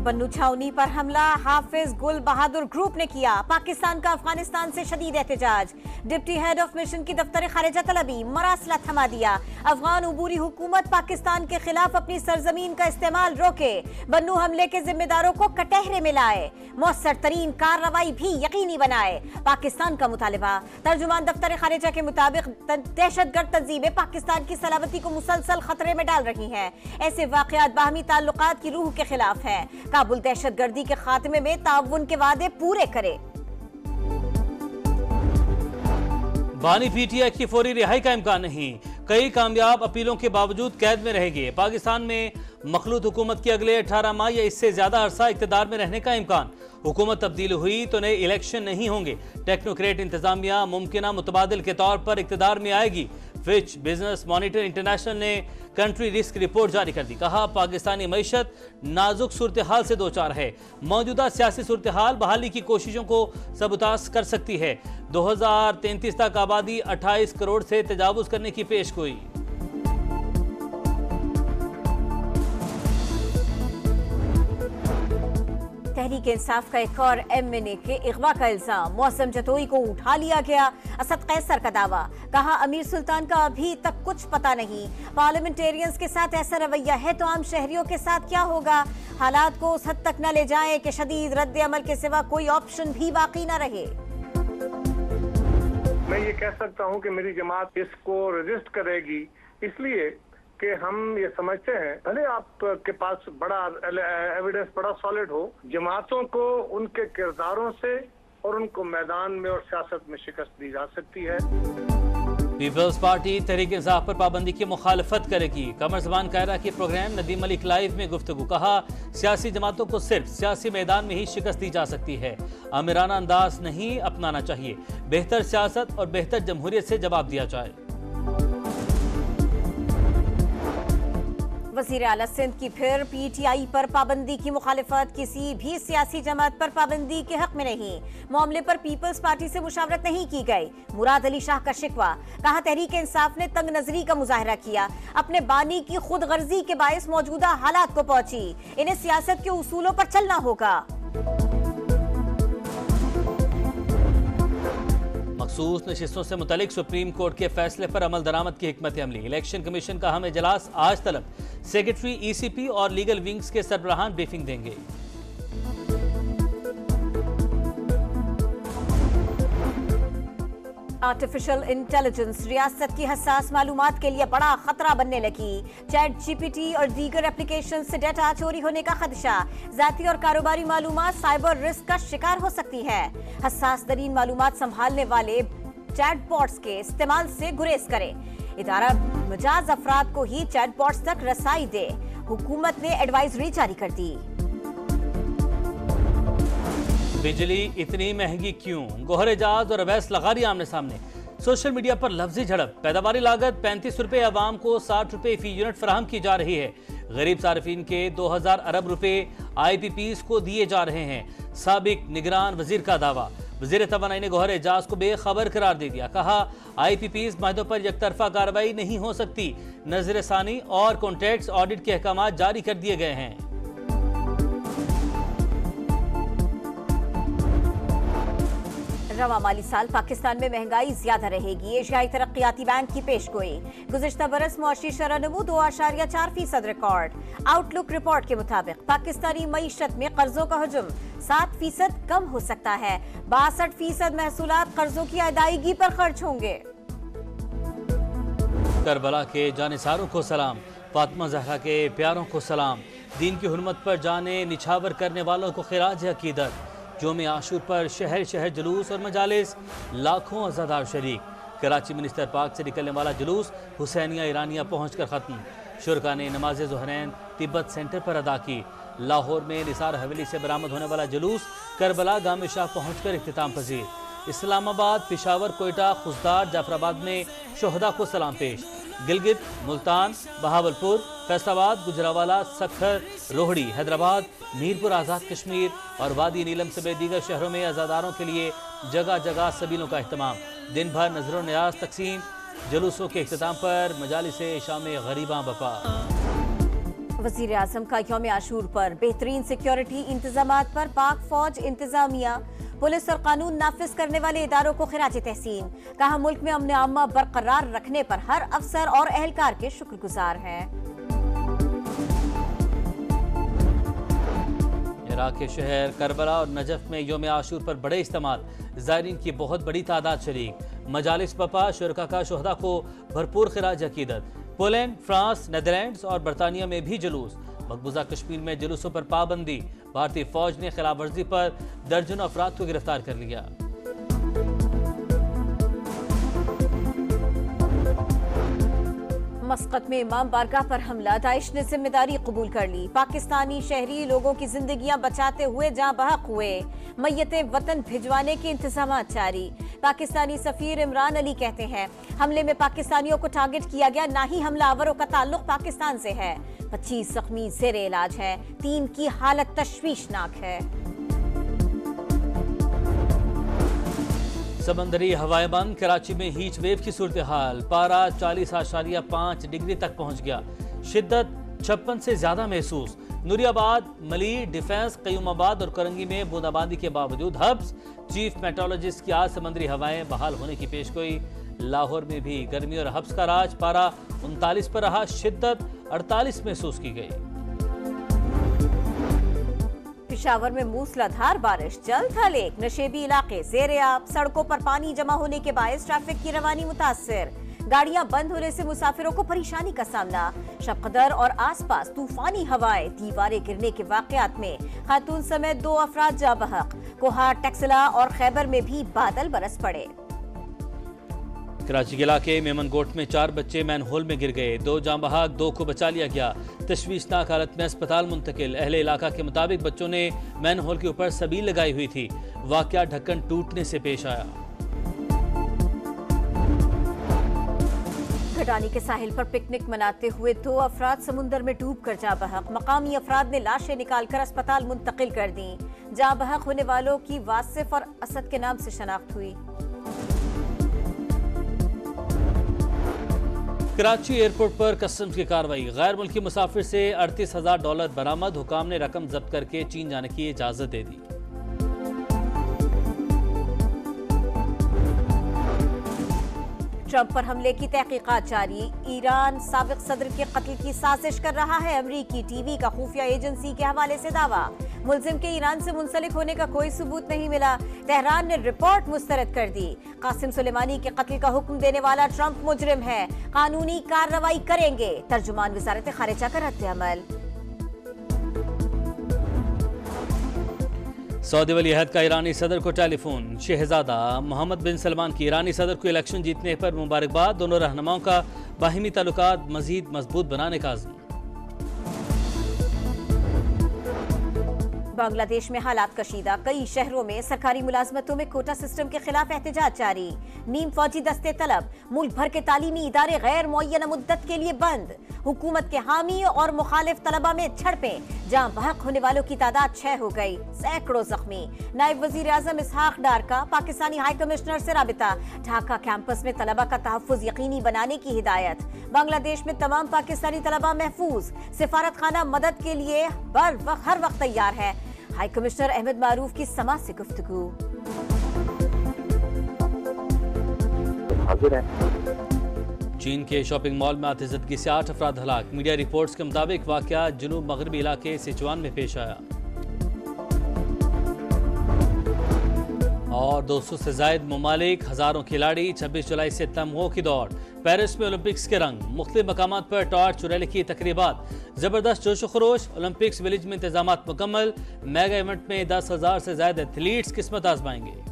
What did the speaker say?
बन्नू छावनी पर हमला हाफिज गुल बहादुर ग्रुप ने किया। पाकिस्तान का अफगानिस्तान से शदीद एहतजाज। डिप्टी हेड ऑफ मिशन की दफ्तर खारिजा तलबी, मरासला थमा दिया। अफगान उबूरी हुकूमत पाकिस्तान के खिलाफ अपनी सरजमीन का इस्तेमाल रोके। बन्नू हमले के जिम्मेदारों को कटहरे में लाए। मौसर तरीन कार्रवाई भी यकीनी बनाए। पाकिस्तान का मुतालिबा। तर्जुमान दफ्तर खारिजा के मुताबिक दहशतगर्द तंजीमें पाकिस्तान की सलामती को मुसलसल खतरे में डाल रही हैं। ऐसे वाकयात बाहमी ताल्लुकात की रूह के खिलाफ है। काबुल दहशतगर्दी के खात्मे में ताउन के वादे पूरे करे। बानी पीटीआई की फौरी रिहाई का इम्कान नहीं। कई कामयाब अपीलों के बावजूद कैद में रहेंगे। पाकिस्तान में मखलूत हुकूमत के अगले 18 माह या इससे ज्यादा अरसा इख्तिदार में रहने का इम्कान। हुकूमत तब्दील हुई तो नए इलेक्शन नहीं होंगे। टेक्नोक्रेट इंतजामिया मुमकिन मुतबादिल के तौर पर इख्तिदार में आएगी। फिच बिजनेस मॉनिटर इंटरनेशनल ने कंट्री रिस्क रिपोर्ट जारी कर दी। कहा पाकिस्तानी मईशत नाजुक सूरत हाल से दो चार है। मौजूदा सियासी सूरत हाल बहाली की कोशिशों को सबूताज कर सकती है। 2033 तक आबादी 28 करोड़ से तजावुज करने की पेशगोई। तहरीक इंसाफ का एक और एमएनए के अगवा का इल्जाम। मौसम जतोई को उठा लिया गया। असद कैसर का दावा। कहा अमीर सुल्तान का अभी तक कुछ पता नहीं। पार्लियामेंटेरियंस के साथ ऐसा रवैया है तो आम शहरियों के साथ क्या होगा। हालात को उस हद तक न ले जाएं कि शदीद रद्द अमल के सिवा कोई ऑप्शन भी बाकी न रहे। मैं ये कह सकता हूँ कि मेरी जमात इसको रजिस्ट करेगी, इसलिए कि हम ये समझते हैं भले आपके पास बड़ा एविडेंस बड़ा सॉलिड हो, जमातों को उनके किरदारों से और उनको मैदान में और सियासत में शिकस्त दी जा सकती है। पीपल्स पार्टी तहरीक इंसाफ पर पाबंदी की मुखालफत करेगी। कमर ज़बान कायरा के प्रोग्राम नदीम मलिक लाइव में गुफ्तगू। कहा सियासी जमातों को सिर्फ सियासी मैदान में ही शिकस्त दी जा सकती है। आमिराना अंदाज नहीं अपनाना चाहिए। बेहतर सियासत और बेहतर जमहूरियत से जवाब दिया जाए। वज़ीर आला सिंध की फिर पीटीआई पर पाबंदी की मुखालिफत। किसी भी सियासी जमात पर पाबंदी के हक में नहीं। मामले पर पीपल्स पार्टी से मुशावरत नहीं की गई। मुराद अली शाह का शिकवा। कहा तहरीक इंसाफ ने तंग नजरी का मुजाहरा किया। अपने बानी की खुद गर्जी के बायस मौजूदा हालात को पहुंची। इन्हें सियासत के उसूलों पर चलना होगा। मखसूस नशिस्तों से मुतालिक सुप्रीम कोर्ट के फैसले पर अमल दरामद की हिकमत अमली। इलेक्शन कमीशन का अहम इजलास आज तलब। सेक्रेटरी ईसीपी और लीगल विंग्स के सरबराहान ब्रीफिंग देंगे। आर्टिफिशियल इंटेलिजेंस रियासत की हसास मालूमात के लिए बड़ा खतरा बनने लगी। चैट जीपीटी और दीगर एप्लीकेशन से डेटा चोरी होने का खदशा। जाती और कारोबारी मालूमात साइबर रिस्क का शिकार हो सकती है। हसास तरीन मालूमात संभालने वाले चैटबॉट्स के इस्तेमाल से गुरेज करें। इदारा मजाज अफराद को ही चैटबॉट्स तक रसाई दे। हुकूमत ने एडवाइजरी जारी कर दी। बिजली इतनी महंगी क्यों? गोहर एजाज और अवैस लगारी आमने सामने। सोशल मीडिया पर लफ्जी झड़प। पैदावारी लागत 35 रुपए, अवाम को 60 रुपए फी यूनिट फराहम की जा रही है। गरीब सार्फिन के 2000 अरब रुपए IPPs को दिए जा रहे हैं। साबिक निगरान वजीर का दावा। वजीर तवानाई ने गोहर एजाज को बेखबर करार दे दिया। कहा IPPs माहिदों पर यकतरफा कार्रवाई नहीं हो सकती। नजरसानी और कॉन्ट्रैक्ट्स ऑडिट के अहकाम जारी कर दिए गए हैं। रवा माली साल पाकिस्तान में महंगाई ज्यादा रहेगी। एशियाई तरक्याती बैंक की पेशगोई। गुज़िश्ता बरस मुआशी शरह नमू 2.4% रिकॉर्ड। आउटलुक रिपोर्ट के मुताबिक पाकिस्तानी मईशत में कर्जों का हजम 7% कम हो सकता है। 62% महसूलात कर्जों की अदायगी पर खर्च होंगे। करबला के जानिसारों को सलाम। फातिमा ज़हरा के प्यारों को सलाम। दीन की हुर्मत पर जाने निछावर करने वालों को खिराज अकीदत। योम आशूर पर शहर शहर जुलूस और मजालिस। लाखों अज़ादार शरीक। कराची मिनिस्टर पार्क से निकलने वाला जुलूस हुसैनिया ईरानिया पहुंचकर ख़त्म। शुरका ने नमाज ज़ुहरैन तिब्बत सेंटर पर अदा की। लाहौर में निसार हवेली से बरामद होने वाला जुलूस करबला गाम शाह पहुंचकर इख्तिताम पजीर। इस्लामाबाद, पिशावर, कोयटा, खुजदार, जाफराबाद में शोहदा को सलाम पेश। गिलगित, मुल्तान, बहावलपुर, फैसलाबाद, गुजरावाला, सखर, रोहड़ी, हैदराबाद, मीरपुर, आज़ाद कश्मीर और वादी नीलम समेत दीगर शहरों में अज़ादारों के लिए जगह जगह सबीलों का अहतमाम। दिन भर नजर न्याज तकसीम। जुलूसों के इख्तिताम पर मजालिस शाम गरीबां बपा। वजीर आजम का यौम आशूर पर बेहतरीन सिक्योरिटी इंतजामात पर पाक फौज इंतजामिया पुलिस और कानून नाफिज करने वाले इदारों को खिराज तहसीन। कहा मुल्क में अमन आमा बरकरार रखने पर हर अफसर और अहलकार के शुक्रगुजार हैं। इराक के शहर करबला और नजफ में यौम आशूर पर बड़े इज्तिमात, ज़ायरीन की बहुत बड़ी तादाद शरीक। मजालिस बपा शुरका का शोहदा को भरपूर खिराज अकीदत। पोलैंड, फ्रांस, नीदरलैंड्स और बरतानिया में भी जुलूस। मकबूजा कश्मीर में जुलूसों पर पाबंदी। भारतीय फौज ने खिलाफ वर्जी पर दर्जनों अफराद को गिरफ्तार कर लिया। मस्कत में इमाम बारगाह पर हमला, दाइश ने जिम्मेदारी कबूल कर ली। पाकिस्तानी शहरी लोगों की जिंदगियां बचाते हुए जाँ बहक हुए। मैयतें वतन भिजवाने के इंतजाम जारी। पाकिस्तानी सफीर इमरान अली कहते हैं हमले में पाकिस्तानियों को टारगेट किया गया, ना ही हमलावरों का ताल्लुक पाकिस्तान से है। 25 जख्मी जेरे इलाज हैं, 3 की हालत तशवीशनाक है। समंदरी हवाएं बंद, कराची में हीट वेव की सूरत हाल। पारा 40.5 डिग्री तक पहुंच गया। शिद्दत 56 से ज्यादा महसूस। नूरियाबाद, मली, डिफेंस, कयूमाबाद और करंगी में बूंदाबांदी के बावजूद हब्स। चीफ मेट्रोलॉजिस्ट की आज समंदरी हवाएं बहाल होने की पेशगोई। लाहौर में भी गर्मी और हब्स का राज। पारा 39 पर रहा, शिद्दत 48 महसूस की गई। पेशावर में मूसलाधार बारिश, जल था लेक, नशेबी इलाके ज़ेर-ए-आब। सड़कों पर पानी जमा होने के बायस ट्रैफिक की रवानी मुतासिर। गाड़ियां बंद होने से मुसाफिरों को परेशानी का सामना। शबकदर और आसपास तूफानी हवाएं, दीवारें गिरने के वाकयात में खातून समेत 2 अफराद जा बहक। कोहार, टक्सला और खैबर में भी बादल बरस पड़े। कराची के इलाके मेमनगोट में 4 बच्चे मैनहोल में गिर गए। 2 जाँ बहक, 2 को बचा लिया गया। तशवीशनाक हालत में अस्पताल मुंतकिल। अहले इलाका के मुताबिक बच्चों ने मैनहोल के ऊपर सबील लगाई हुई थी। वाकया ढक्कन टूटने से पेश आया। घटानी के साहिल पर पिकनिक मनाते हुए 2 अफराद समुंदर में डूब कर जा बहक। मकामी अफराद ने लाशें निकालकर अस्पताल मुंतकिल कर दी। जा बहक होने वालों की वासिफ और असद के नाम से शनाख्त हुई। कराची एयरपोर्ट पर कस्टम्स की कार्रवाई। गैर मुल्की मुसाफिर से $38,000 बरामद। हुकाम ने रकम जब्त करके चीन जाने की इजाजत दे दी। ट्रंप पर हमले की तहकीकात जारी। ईरान साबिक सदर के कत्ल की साजिश कर रहा है। अमरीकी टीवी का खुफिया एजेंसी के हवाले से दावा। मुलजिम के ईरान से मुंसलिक होने का कोई सबूत नहीं मिला। तेहरान ने रिपोर्ट मुस्तरद कर दी। कासिम सुलेमानी के कत्ल का हुक्म देने वाला ट्रंप मुजरिम है, कानूनी कार्रवाई करेंगे। तर्जुमान वजारत खारिजा का रद्द-ए-अमल। सऊदी वली अहद का ईरानी सदर को टेलीफोन। शहजादा मोहम्मद बिन सलमान की ईरानी सदर को इलेक्शन जीतने पर मुबारकबाद। दोनों रहनुमाओं का बाहिमी ताल्लुकात मजीद मजबूत बनाने का अज़्म। बांग्लादेश में हालात कशीदा। कई शहरों में सरकारी मुलाजमतों में कोटा सिस्टम के खिलाफ एहतजाज जारी। नीम फौजी दस्ते तलब। मुल्क भर के तालीमी इदारे गैर मुअय्यना मुद्दत के लिए बंद। हुकूमत के हामी और मुखालिफ तलबा में झड़पें। जहां बहक होने वालों की तादाद 6 हो गई, सैकड़ों जख्मी। नायब वजीर आजम इसहाक डार का पाकिस्तानी हाई कमिश्नर से राबिता। ढाका कैंपस में तलबा का तहफ्फुज यकीनी बनाने की हिदायत। बांग्लादेश में तमाम पाकिस्तानी तलबा महफूज। सिफारत खाना मदद के लिए हर वक्त तैयार है। हाई कमिश्नर अहमद मारूफ की समाज से गुफ्तगू। चीन के शॉपिंग मॉल में आतिशज़दगी से 8 अफराद हलाक। मीडिया रिपोर्ट्स के मुताबिक वाकया जुनूब मगरबी इलाके सिचुआन में पेश आया। और 200 से जायद ममालिक, हजारों खिलाड़ी। 26 जुलाई से तमगों की दौड़। पेरिस में ओलंपिक्स के रंग। मुख्तलिफ मकामात पर टॉर्च चुरैले की तकरीबात। जबरदस्त जोश खरोश। ओलंपिक्स विलेज में इंतजामात मुकम्मल। मेगा इवेंट में 10,000 से ज्यादा एथलीट्स किस्मत आजमाएंगे।